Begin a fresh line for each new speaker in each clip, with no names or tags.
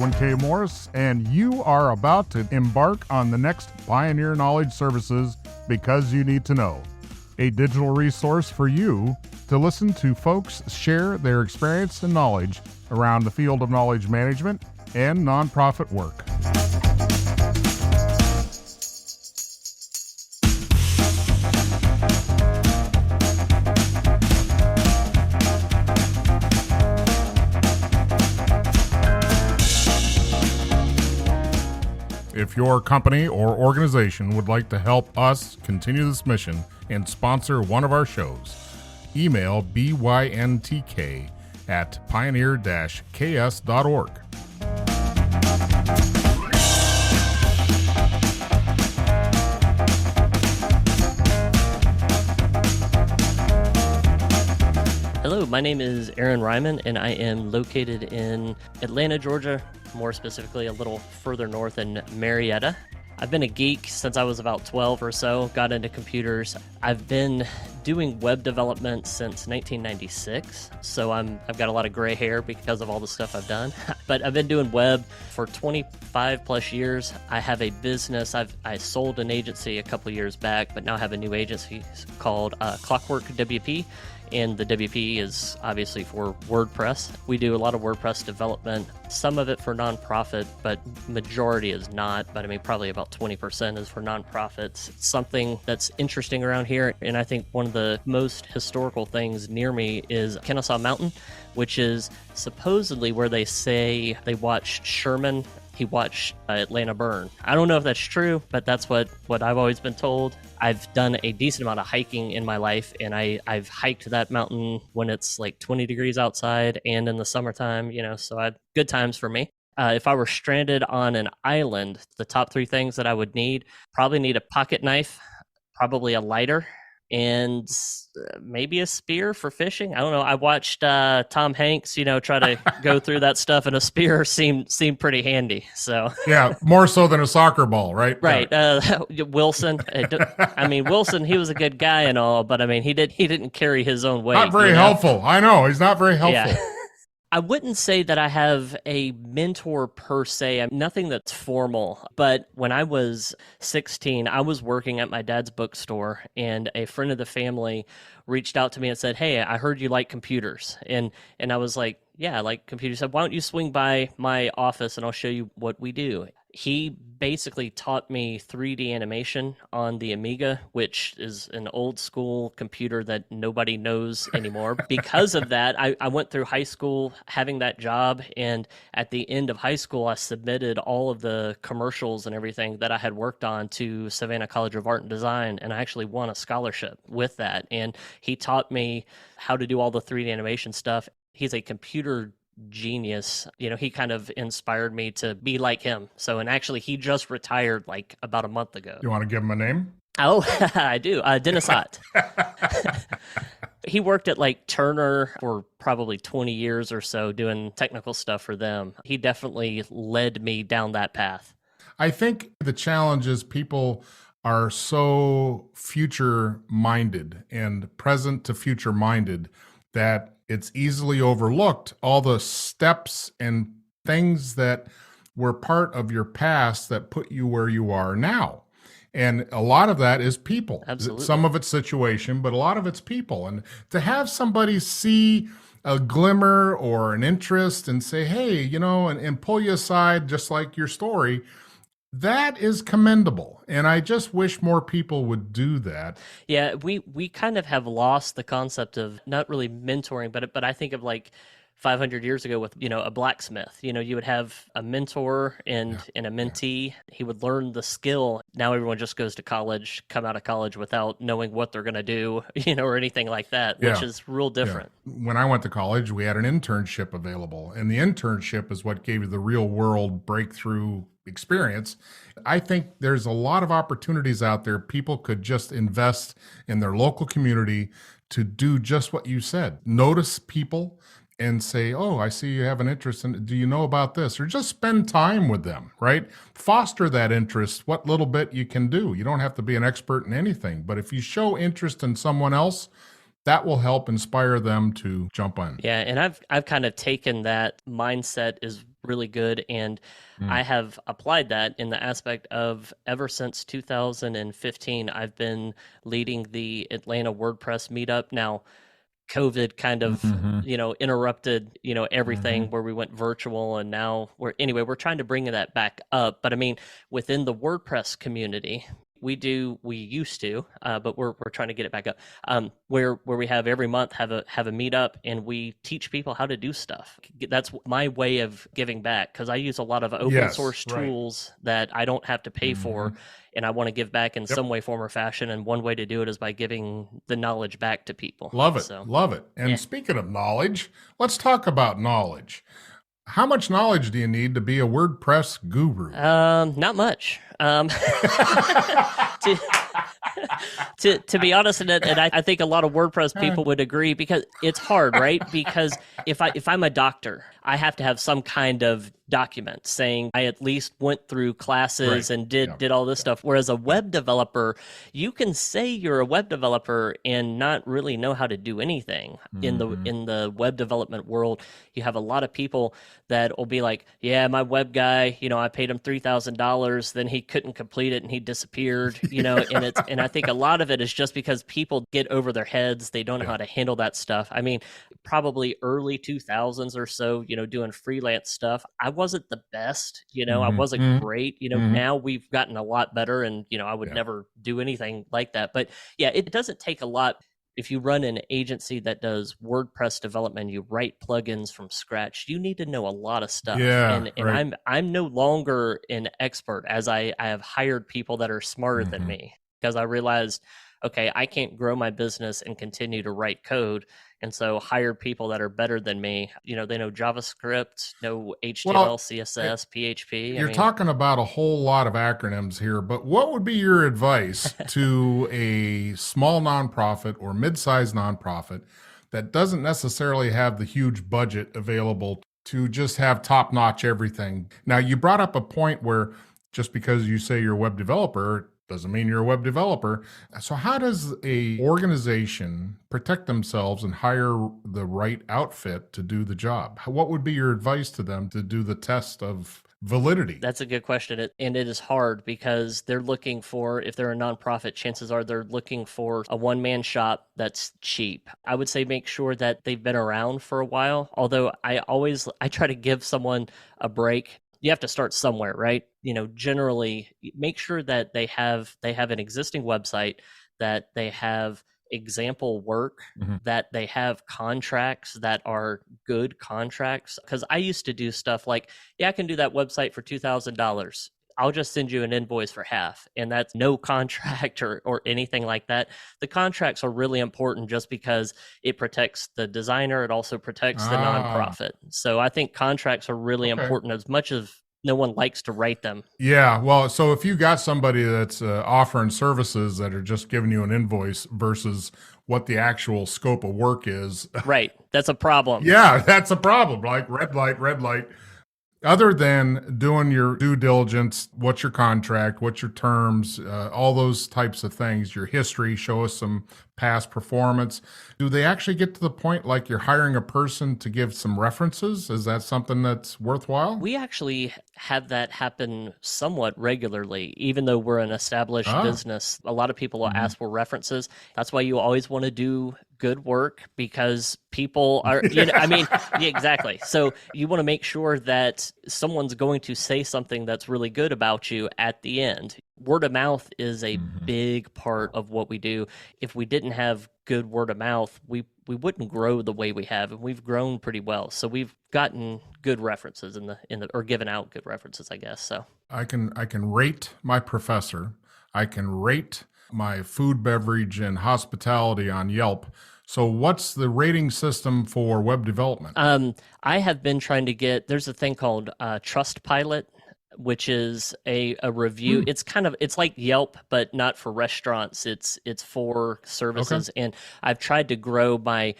Edwin K. Morris, and you are about to embark on the next Pioneer Knowledge Services Because You Need to Know, a digital resource for you to listen to folks share their experience and knowledge around the field of knowledge management and nonprofit work. If your company or organization would like to help us continue this mission and sponsor one of our shows, email byntk@pioneer-ks.org.
Hello, my name is Aaron Reimann, and I am located in Atlanta, Georgia, more specifically a little further north in Marietta. I've been a geek since I was about 12 or so, got into computers. I've been doing web development since 1996, so I've got a lot of gray hair because of all the stuff I've done. But I've been doing web for 25 plus years. I have a business. I sold an agency a couple years back, but now I have a new agency called ClockworkWP. And the WP is obviously for WordPress. We do a lot of WordPress development, some of it for nonprofit, but majority is not. But I mean, probably about 20% is for nonprofits. It's something that's interesting around here. And I think one of the most historical things near me is Kennesaw Mountain, which is supposedly where they say they watched Sherman. He watched Atlanta burn. I don't know if that's true, but that's what I've always been told. I've done a decent amount of hiking in my life, and I've hiked that mountain when it's like 20 degrees outside and in the summertime, so good times for me. If I were stranded on an island, the top three things that I would probably need a pocket knife, probably a lighter, and maybe a spear for fishing. I don't know. I watched Tom Hanks, try to go through that stuff, and a spear seemed pretty handy. So
yeah, more so than a soccer ball, right?
Right. Wilson. Wilson. He was a good guy and all, but I mean, he didn't carry his own weight.
Not very helpful. I know he's not very helpful.
Yeah. I wouldn't say that I have a mentor per se, nothing that's formal, but when I was 16, I was working at my dad's bookstore, and a friend of the family reached out to me and said, "Hey, I heard you like computers." And I was like, "Yeah, I like computers." He said, "Why don't you swing by my office and I'll show you what we do?" He basically taught me 3D animation on the Amiga, which is an old school computer that nobody knows anymore. Because of that, I went through high school having that job, and at the end of high school, I submitted all of the commercials and everything that I had worked on to Savannah College of Art and Design, and I actually won a scholarship with that. And he taught me how to do all the 3D animation stuff. He's a computer genius. He kind of inspired me to be like him. So, and actually he just retired like about a month ago.
You want to give him a name?
Oh, I do. Dennis Ott. He worked at like Turner for probably 20 years or so doing technical stuff for them. He definitely led me down that path.
I think the challenge is people are so future minded and present to future minded that it's easily overlooked all the steps and things that were part of your past that put you where you are now. And a lot of that is people.
Absolutely.
Some of it's situation, but a lot of it's people. And to have somebody see a glimmer or an interest and say, hey, and pull you aside, just like your story, that is commendable. And I just wish more people would do that.
Yeah, we kind of have lost the concept of not really mentoring, but I think of like 500 years ago with, a blacksmith. You would have a mentor and a mentee. He would learn the skill. Now everyone just goes to college, come out of college without knowing what they're going to do, or anything like that, which is real different.
Yeah. When I went to college, we had an internship available, and the internship is what gave you the real world breakthrough experience. I think there's a lot of opportunities out there. People could just invest in their local community to do just what you said. Notice people and say, oh, I see you have an interest in, do you know about this? Or just spend time with them, right? Foster that interest, what little bit you can do. You don't have to be an expert in anything, but if you show interest in someone else, that will help inspire them to jump on.
Yeah, and I've kind of taken that mindset is really good. And I have applied that in the aspect of ever since 2015, I've been leading the Atlanta WordPress Meetup. Now, COVID kind of,
Mm-hmm.
interrupted,
Mm-hmm.
everything where we went virtual, and now we're trying to bring that back up. But I mean, within the WordPress community, we used to, but we're trying to get it back up. Where we have every month have a meetup, and we teach people how to do stuff. That's my way of giving back, because I use a lot of open
Yes,
source
right.
tools that I don't have to pay
Mm-hmm.
for, and I want to give back in
Yep.
some way, form, or fashion. And one way to do it is by giving the knowledge back to people.
Love it.
So,
Love it. And
yeah.
speaking of knowledge, let's talk about knowledge. How much knowledge do you need to be a WordPress guru?
Not much. To, to be honest, and I think a lot of WordPress people would agree, because it's hard, right? Because if I'm a doctor, I have to have some kind of document saying I at least went through classes
Right.
and
Yeah.
did all this
Yeah.
stuff. Whereas a web developer, you can say you're a web developer and not really know how to do anything in
Mhm.
the web development world. You have a lot of people that will be like, yeah, my web guy, I paid him $3,000, then he couldn't complete it and he disappeared, and I think a lot of it is just because people get over their heads. They don't know
Yeah.
how to handle that stuff. I mean, probably early 2000s or so, doing freelance stuff, I wasn't the best, I
Mhm.
wasn't
Mhm.
great.
Mhm.
Now we've gotten a lot better, and I would
Yeah.
never do anything like that. But yeah, it doesn't take a lot. If you run an agency that does WordPress development, you write plugins from scratch, you need to know a lot of stuff.
Yeah.
And
Right.
I'm no longer an expert, as I have hired people that are smarter than
Mhm.
me, because I realized, okay, I can't grow my business and continue to write code. And so hired people that are better than me. They know JavaScript, know HTML,
Well, eh,
CSS, PHP. I
you're
mean,
talking about a whole lot of acronyms here, but what would be your advice to a small nonprofit or mid-sized nonprofit that doesn't necessarily have the huge budget available to just have top-notch everything? Now, you brought up a point where just because you say you're a web developer doesn't mean you're a web developer. So how does a organization protect themselves and hire the right outfit to do the job? What would be your advice to them to do the test of validity?
that's a good question. And it is hard, because they're looking for, if they're a nonprofit, chances are they're looking for a one-man shop that's cheap. I would say make sure that they've been around for a while. Although I try to give someone a break. You have to start somewhere, right? Generally make sure that they have an existing website, that they have example work,
Mhm.
that they have contracts that are good contracts. Because I used to do stuff like, yeah, I can do that website for $2,000. I'll just send you an invoice for half. And that's no contract or anything like that. The contracts are really important, just because it protects the designer. It also protects the
Ah,
nonprofit. So I think contracts are really
okay.
important, as much as no one likes to write them.
Yeah, well, so if you got somebody that's offering services that are just giving you an invoice versus what the actual scope of work is,
Right. That's a problem.
yeah, that's a problem. Like red light, red light. Other than doing your due diligence, what's your contract, what's your terms, all those types of things, your history, show us some past performance. Do they actually get to the point like you're hiring a person to give some references? Is that something that's worthwhile?
We actually have that happen somewhat regularly, even though we're an established
Ah,
business. A lot of people will
mhm.
ask for references. That's why you always want to do good work, because people are, I mean, yeah, exactly. So you want to make sure that someone's going to say something that's really good about you at the end. Word of mouth is a
Mhm.
big part of what we do. If we didn't have good word of mouth, we wouldn't grow the way we have, and we've grown pretty well. So we've gotten good references in the or given out good references, I guess. So
I can rate my professor. I can rate my food, beverage, and hospitality on Yelp. So what's the rating system for web development?
I have been trying to get. There's a thing called Trustpilot, which is a review.
Hmm.
It's like Yelp, but not for restaurants. It's for
Okay.
services, and I've tried to grow my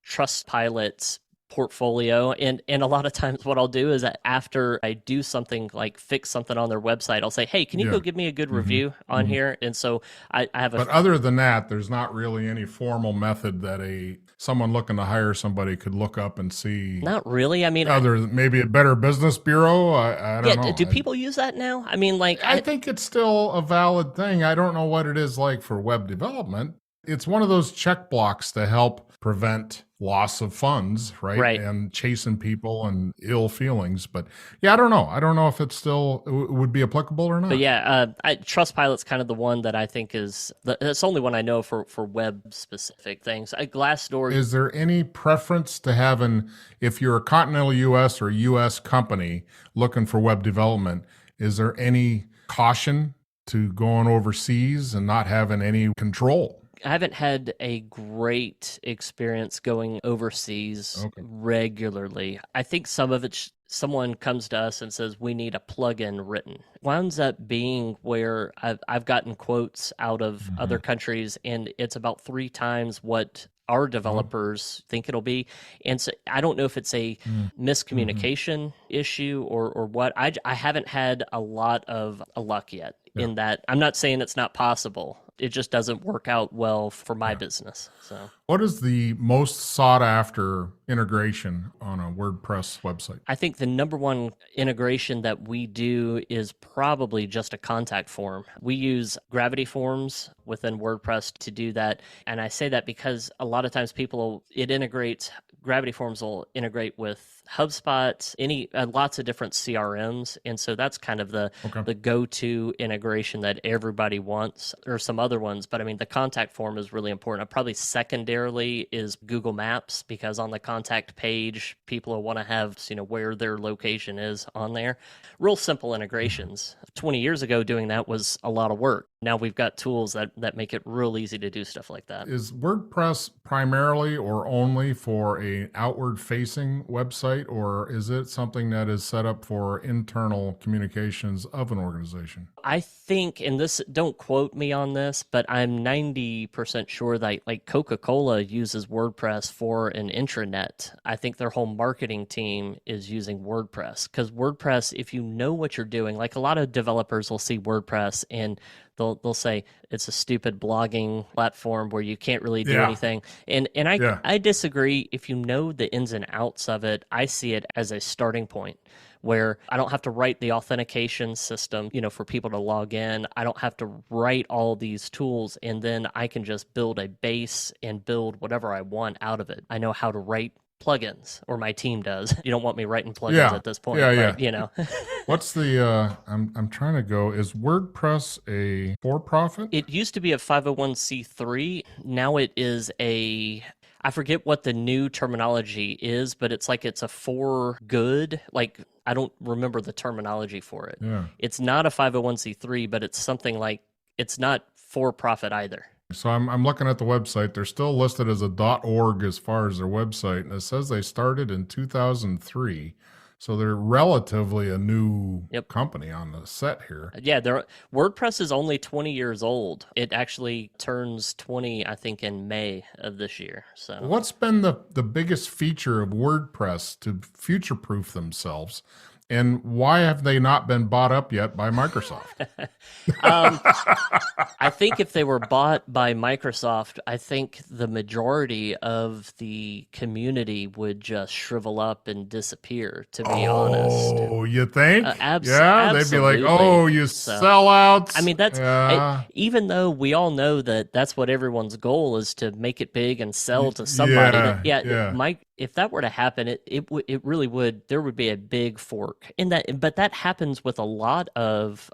Trustpilot portfolio. And a lot of times what I'll do is that after I do something, like fix something on their website, I'll say, hey, can you go
Yeah.
give me a good
Hmm.
review on
Hmm.
here? And so I have a
But other than that, there's not really any formal method that a someone looking to hire somebody could look up and see
Not really. I mean,
other maybe a Better Business Bureau? I
yeah,
don't know.
do people use that now? I mean, like,
I think it's still a valid thing. I don't know what it is like for web development. It's one of those check blocks to help prevent loss of funds, right?
right.
And chasing people and ill feelings. But yeah, I don't know. I don't know if it still would be applicable or
But
not.
yeah, Trustpilot's kind of the one that I think is that's the only one I know for web specific things. Glassdoor.
Is there any preference to having, if you're a continental US or US company looking for web development, is there any caution to going overseas and not having any control?
I haven't had a great experience going overseas
Okay.
regularly. I think some of it's someone comes to us and says we need a plugin written. Winds up being where I've gotten quotes out of other countries, and it's about 3 times what our developers think it'll be. And so I don't know if it's a miscommunication issue or what. I haven't had a lot of luck yet in that. I'm not saying it's not possible. It just doesn't work out well for my business. So,
What is the most sought after integration on a WordPress website?
I think the number one integration that we do is probably just a contact form. We use Gravity Forms within WordPress to do that. And I say that because a lot of times Gravity Forms will integrate with HubSpot, lots of different CRMs. And so that's kind of the go-to integration that everybody wants, or some other ones. But I mean, the contact form is really important. Probably secondarily is Google Maps, because on the contact page, people will want to have, where their location is on there. Real simple integrations. 20 years ago, doing that was a lot of work. Now we've got tools that make it real easy to do stuff like that.
Is WordPress primarily or only for an outward-facing website, or is it something that is set up for internal communications of an organization?
I think, and this, don't quote me on this, but I'm 90% sure that like Coca-Cola uses WordPress for an intranet. I think their whole marketing team is using WordPress, because WordPress, if you know what you're doing, like a lot of developers will see WordPress and they'll say it's a stupid blogging platform where you can't really do anything. And I disagree. If you know the ins and outs of it, I see it as a starting point where I don't have to write the authentication system, for people to log in. I don't have to write all these tools, and then I can just build a base and build whatever I want out of it. I know how to write plugins, or my team does. You don't want me writing plugins at this point, but.
What's the I'm trying to go, is WordPress a for-profit?
It used to be a 501c3. Now it is I forget what the new terminology is, but it's a for good. Like, I don't remember the terminology for it.
Yeah.
It's not a 501c3, but it's something like, it's not for profit either.
So I'm looking at the website. They're still listed as a .org as far as their website, and it says they started in 2003. So they're relatively a new company on the set here.
Yeah, WordPress is only 20 years old. It actually turns 20, I think, in May of this year. So,
what's been the biggest feature of WordPress to future-proof themselves? And why have they not been bought up yet by Microsoft?
I think if they were bought by Microsoft, I think the majority of the community would just shrivel up and disappear, to be honest.
Oh, you think?
Absolutely.
They'd be like, oh, you sellouts.
I mean, even though we all know that that's what everyone's goal is, to make it big and sell to somebody. If that were to happen, it really would. There would be a big fork in that. But that happens with a lot of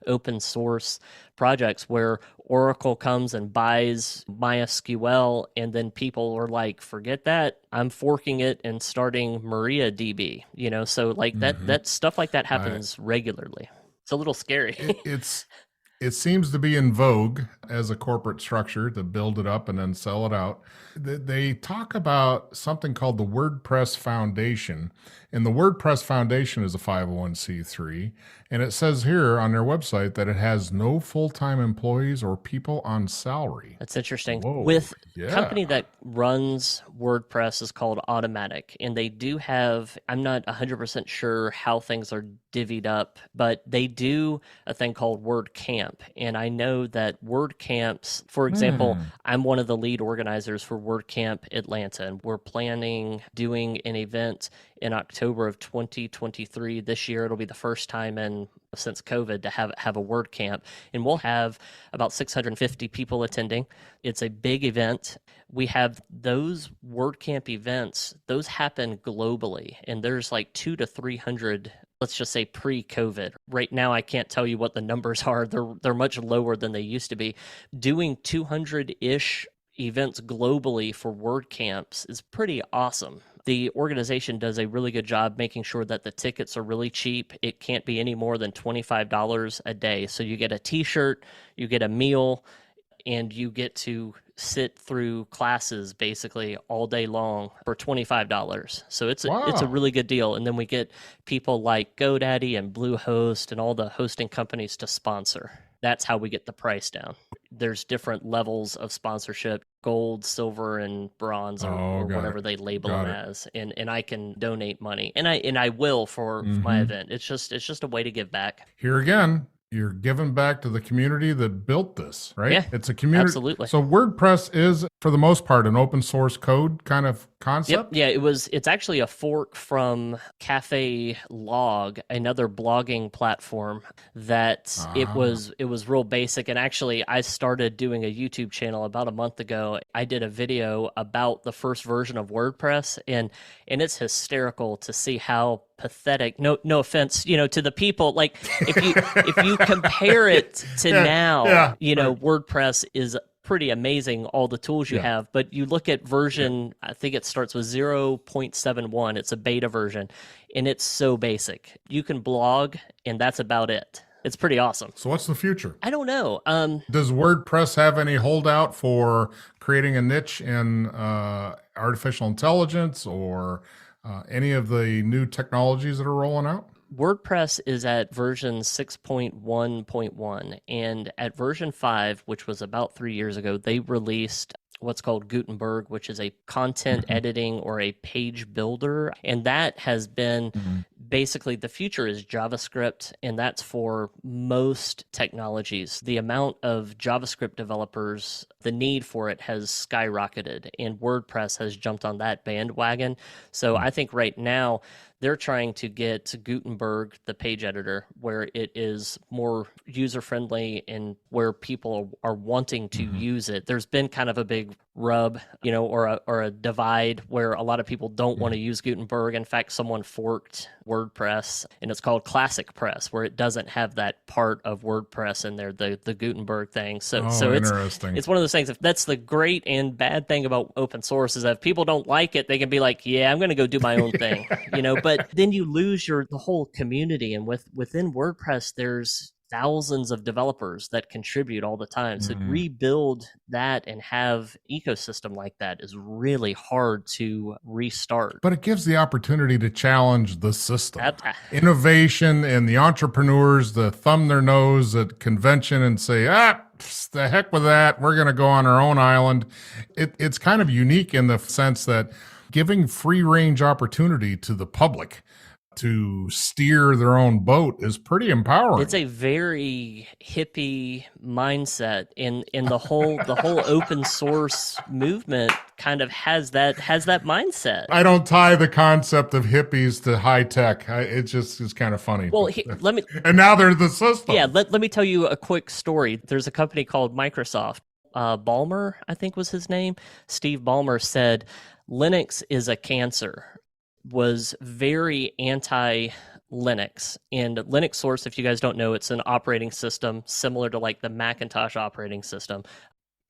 open source projects where Oracle comes and buys MySQL, and then people are like, forget that, I'm forking it and starting MariaDB. So like that stuff like that happens regularly. It's a little scary.
It seems to be in vogue as a corporate structure to build it up and then sell it out. They talk about something called the WordPress Foundation, and the WordPress Foundation is a 501c3, and it says here on their website that it has no full-time employees or people on salary.
That's interesting.
Whoa,
Company that runs WordPress is called Automatic, and they do have, I'm not 100% sure how things are divvied up, but they do a thing called WordCamp. WordCamp. And I know that WordCamps, for example,
Hmm.
I'm one of the lead organizers for WordCamp Atlanta, and we're planning doing an event in October of 2023. This year, it'll be the first time since COVID to have a WordCamp, and we'll have about 650 people attending. It's a big event. We have those WordCamp events; those happen globally, and there's like 200 to 300. Let's just say pre-COVID. Right now, I can't tell you what the numbers are. They're much lower than they used to be. Doing 200-ish events globally for WordCamps is pretty awesome. The organization does a really good job making sure that the tickets are really cheap. It can't be any more than $25 a day. So you get a t-shirt, you get a meal, and you get to sit through classes basically all day long for $25. So it's a
Wow.
really good deal. And then we get people like GoDaddy and Bluehost and all the hosting companies to sponsor. That's how we get the price down. There's different levels of sponsorship: gold, silver, and bronze,
Oh,
or
got it.
whatever they label
Got
them
it.
as. And I can donate money, and I will for my
Hmm.
event. It's just a way to give back.
Here again, you're giving back to the community that built this, right?
Yeah,
It's a community.
absolutely.
So WordPress is, for the most part, an open source code kind of
Yep.
concept.
Yeah, it's actually a fork from Cafe Log, another blogging platform that
Ah.
it was real basic. And actually I started doing a YouTube channel about a month ago. I did a video about the first version of WordPress, and it's hysterical to see how pathetic, no offense, to the people, like if you compare it to
Yeah,
now,
yeah, right.
WordPress is pretty amazing, all the tools you
Yeah,
have, but you look at
yeah.
version, I think it starts with 0.71. It's a beta version, and it's so basic. You can blog, and that's about it. It's pretty awesome.
So what's the future?
I don't know.
Does WordPress have any holdout for creating a niche in artificial intelligence or any of the new technologies that are rolling out?
WordPress is at version 6.1.1, and at version 5, which was about 3 years ago, they released what's called Gutenberg, which is a content
Mhm.
editing or a page builder. And that has been
Mhm.
basically, the future is JavaScript, and that's for most technologies. The amount of JavaScript developers, the need for it has skyrocketed, and WordPress has jumped on that bandwagon. So I think right now they're trying to get Gutenberg, the page editor, where it is more user friendly and where people are wanting to
Mhm.
use it. There's been kind of a big rub, or a divide where a lot of people don't want to use Gutenberg. In fact, someone forked WordPress, and it's called Classic Press, where it doesn't have that part of WordPress in there, the Gutenberg thing. So
Oh,
so
interesting.
it's one of those things. If that's the great and bad thing about open source, is that if people don't like it, they can be like, yeah, I'm going to go do my own thing, but then you lose the whole community. And within WordPress, there's thousands of developers that contribute all the time. So
Mhm.
rebuild that and have ecosystem like that is really hard to restart.
But it gives the opportunity to challenge the system.
That,
Innovation and the entrepreneurs that thumb their nose at convention and say, the heck with that. We're going to go on our own island. It's kind of unique in the sense that giving free range opportunity to the public to steer their own boat is pretty empowering.
it's a very hippie mindset, in the whole open source movement kind of has that mindset.
I don't tie the concept of hippies to high tech. It just is kind of funny.
Well, let me
And now they're the system.
yeah, let me tell you a quick story. There's a company called Microsoft. Ballmer, I think was his name. Steve Ballmer said Linux is a cancer, was very anti Linux. And Linux Source, if you guys don't know, it's an operating system similar to like the Macintosh operating system.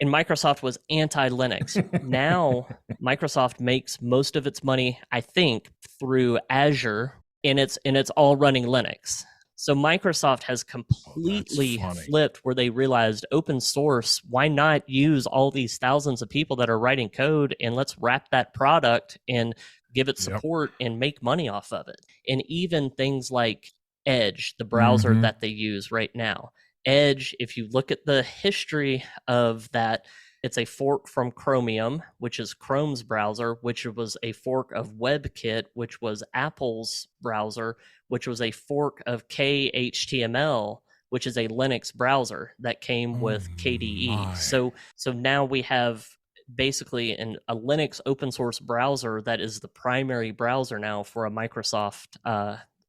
And Microsoft was anti Linux. Now, Microsoft makes most of its money, I think, through Azure, and it's all running Linux. So Microsoft has completely flipped, where they realized open source, why not use all these thousands of people that are writing code, and let's wrap that product and give it support and make money off of it. And even things like Edge, the browser that they use right now. Edge, if you look at the history of that, it's a fork from Chromium, which is Chrome's browser, which was a fork of WebKit, which was Apple's browser, which was a fork of KHTML, which is a Linux browser that came with KDE. So now we have basically a Linux open source browser that is the primary browser now for a Microsoft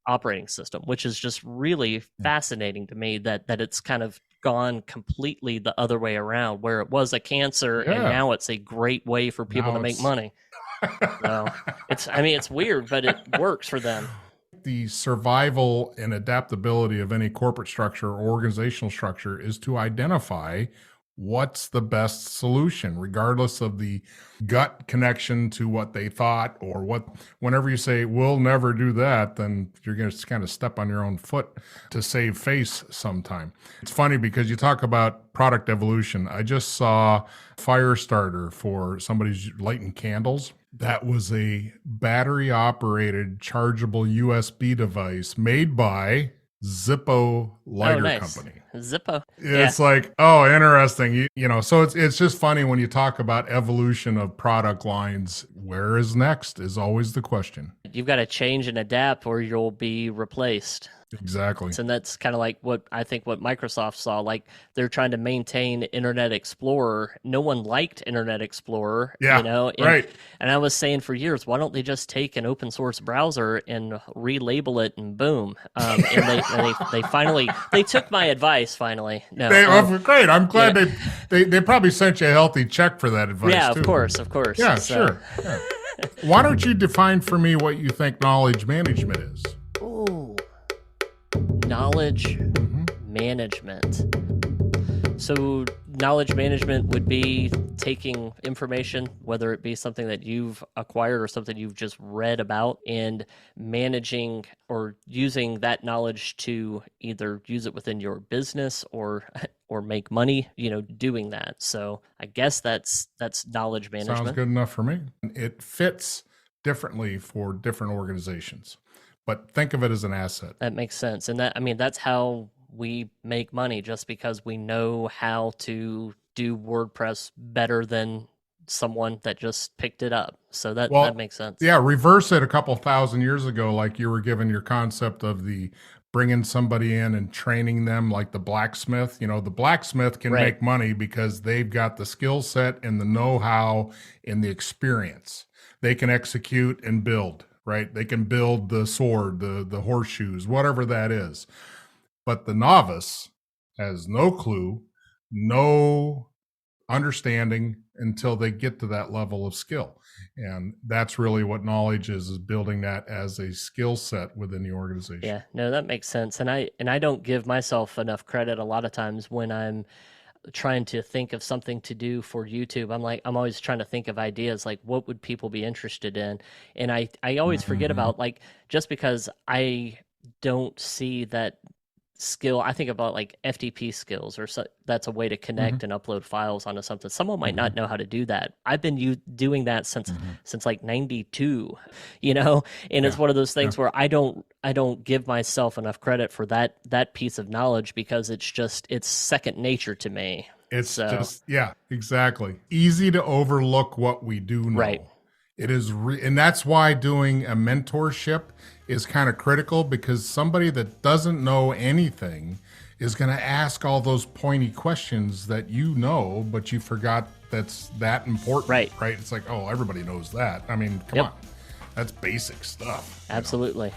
operating system, which is just really fascinating to me that it's kind of gone completely the other way around, where it was a cancer and now it's a great way for people to make money. So it's weird, but it works for them.
The survival and adaptability of any corporate structure or organizational structure is to identify what's the best solution, regardless of the gut connection to what they thought or what. Whenever you say, we'll never do that, then you're going to kind of step on your own foot to save face sometime. It's funny because you talk about product evolution. I just saw fire starter for somebody's lighting candles. That was a battery operated chargeable USB device made by Zippo lighter company.
Zippo.
It's like, oh, interesting. So it's just funny when you talk about evolution of product lines. Where is next is always the question.
You've got to change and adapt or you'll be replaced.
Exactly.
And that's kind of like what Microsoft saw. Like they're trying to maintain Internet Explorer. No one liked Internet Explorer,
right.
And I was saying for years, why don't they just take an open source browser and relabel it and boom? And they finally took my advice. Finally, no,
great. I'm glad they probably sent you a healthy check for that advice.
Yeah,
too.
of course.
Yeah, sure. Yeah. Why don't you define for me what you think knowledge management is?
Knowledge management. So knowledge management would be taking information, whether it be something that you've acquired or something you've just read about, and managing or using that knowledge to either use it within your business or make money, doing that. So I guess that's knowledge management.
Sounds good enough for me. It fits differently for different organizations, but think of it as an asset.
That makes sense. And that's how we make money, just because we know how to do WordPress better than someone that just picked it up. So that makes sense.
Yeah, reverse it a couple thousand years ago, like you were given your concept of the bringing somebody in and training them like the blacksmith. The blacksmith can make money because they've got the skill set and the know-how and the experience. They can execute and build, right? They can build the sword, the horseshoes, whatever that is. But the novice has no clue, no understanding until they get to that level of skill. And that's really what knowledge is building that as a skill set within the organization.
Yeah, no, that makes sense. And I don't give myself enough credit a lot of times when I'm trying to think of something to do for YouTube. I'm always trying to think of ideas, like what would people be interested in? And I always forget about, like, just because I don't see that skill, I think about like FTP skills, or that's a way to connect and upload files onto something. Someone might not know how to do that. I've been doing that since like 92, and it's one of those things where I don't give myself enough credit for that piece of knowledge, because it's second nature to me.
It's exactly. Easy to overlook what we do know.
Right.
It is, and that's why doing a mentorship is kind of critical, because somebody that doesn't know anything is going to ask all those pointy questions that but you forgot that's that important. Right. It's like, oh, everybody knows that. I mean, come on. That's basic stuff.
Absolutely.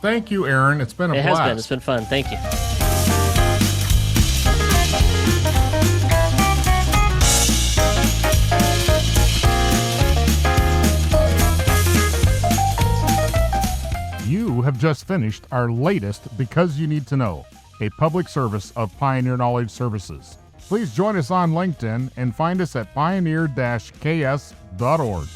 Thank you, Aaron. It's been a blast.
It has been. It's been fun. Thank you.
You have just finished our latest Because You Need to Know, a public service of Pioneer Knowledge Services. Please join us on LinkedIn and find us at pioneer-ks.org.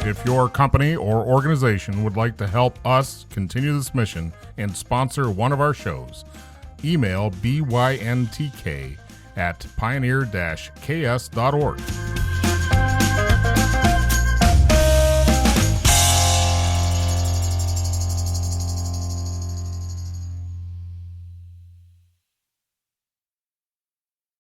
If your company or organization would like to help us continue this mission and sponsor one of our shows, email byntk at pioneer-ks.org.